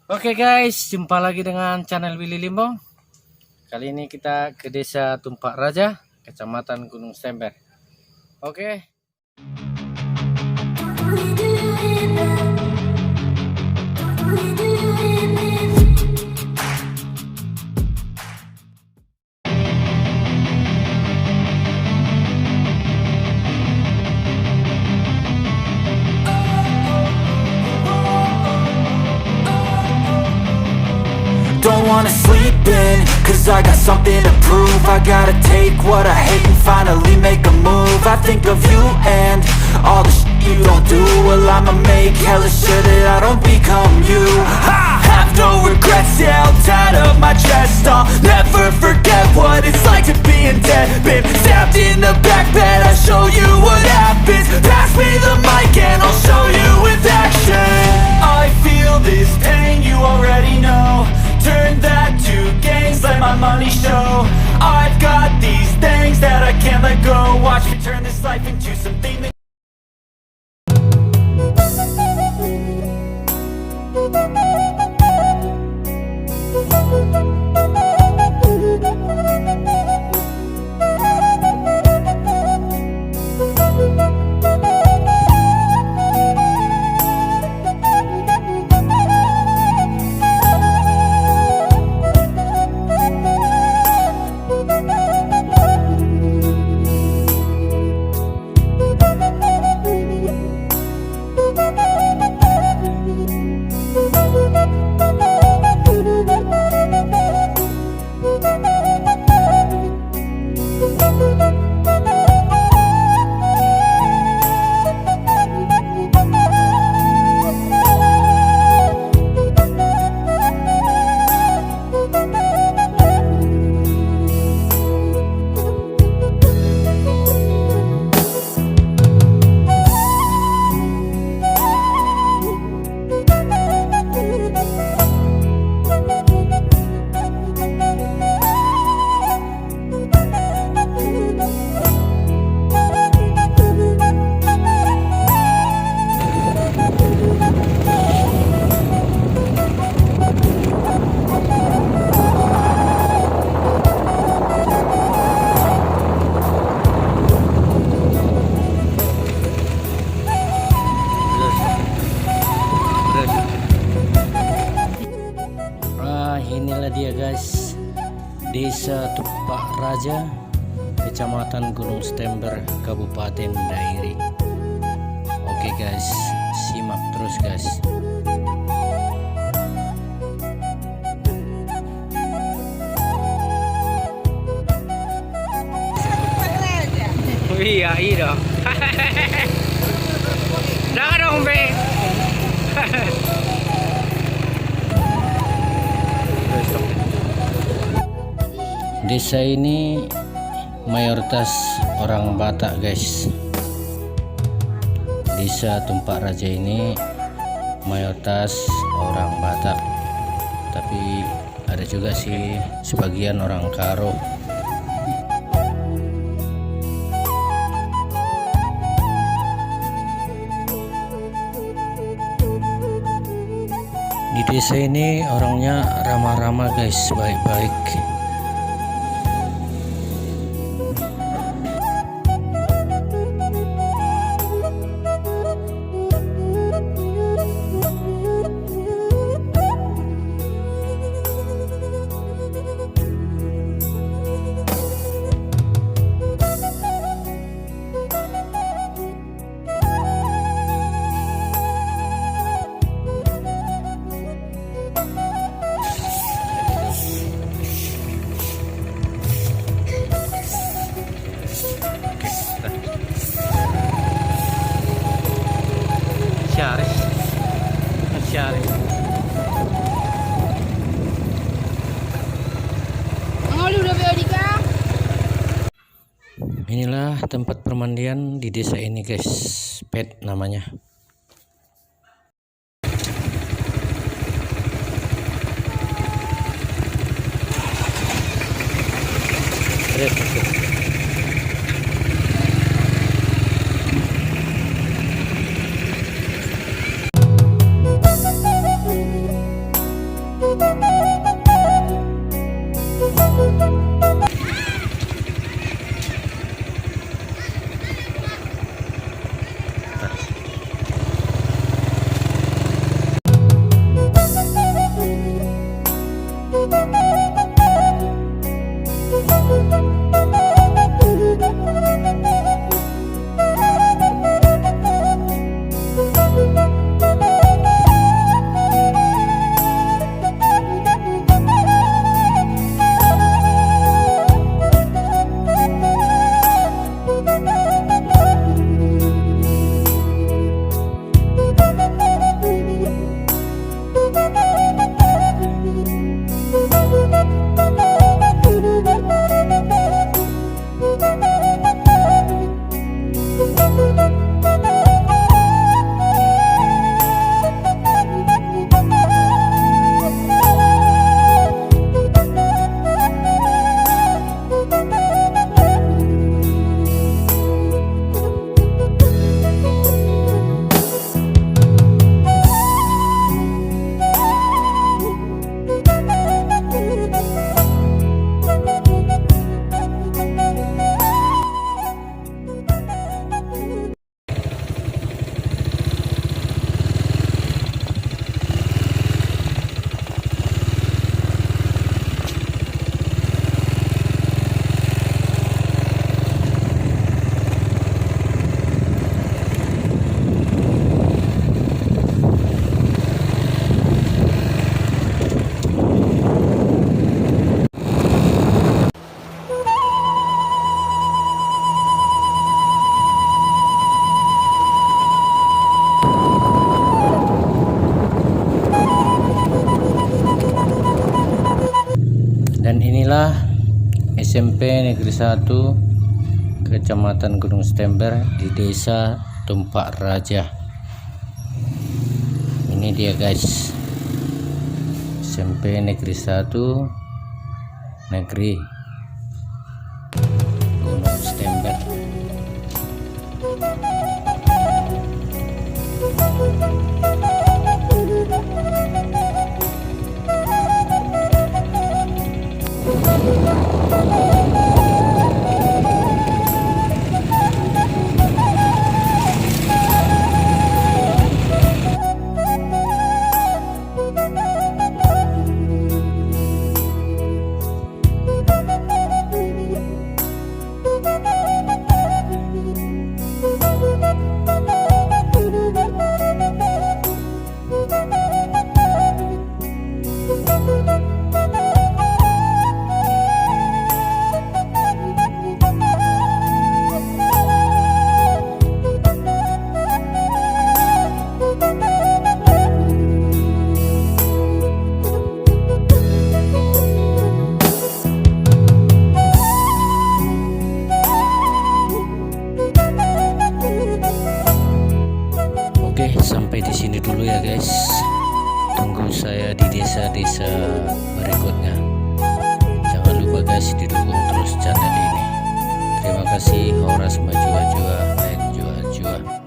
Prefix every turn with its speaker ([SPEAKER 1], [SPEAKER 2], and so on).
[SPEAKER 1] Oke guys, jumpa lagi dengan channel Willy Limbong. Kali ini kita ke Desa Tumpak Raja, Kecamatan Gunung Stember. Oke.
[SPEAKER 2] Don't wanna sleep in, cause I got something to prove. I gotta take what I hate and finally make a move. I think of you and all the shit you don't do. Well, I'ma make hella sure that I don't become you. I have no regrets, yeah, I'll tie up my chest. I'll never forget what it's like to be in debt. Been stabbed in the back bed, I'll show you what happens. Pass me the mic and I'll show you with action. I feel this pain, you already know. Turn that to gains, let my money show. I've got these things that I can't let go. Watch me turn this life into something that
[SPEAKER 1] Inilah dia guys, Desa Tumpak Raja, Kecamatan Gunung Stember, Kabupaten Dairi. Oke guys, simak terus guys. Iya, iya. Jangan dong, Be. Desa ini mayoritas orang Batak guys. Desa Tumpak Raja ini mayoritas orang Batak, tapi ada juga sih sebagian orang Karo. Di desa ini orangnya ramah-ramah guys, baik-baik. Inilah tempat permandian di desa ini guys, Pet namanya. Inilah SMP Negeri 1 Kecamatan Gunung Stember di Desa Tumpak Raja. Ini dia guys, SMP Negeri 1 Negeri Gunung Stember. Oke, sampai di sini dulu ya guys. Tunggu saya di desa-desa berikutnya. Jangan lupa guys, didukung terus channel ini. Terima kasih. Horas maju jua, lain jua.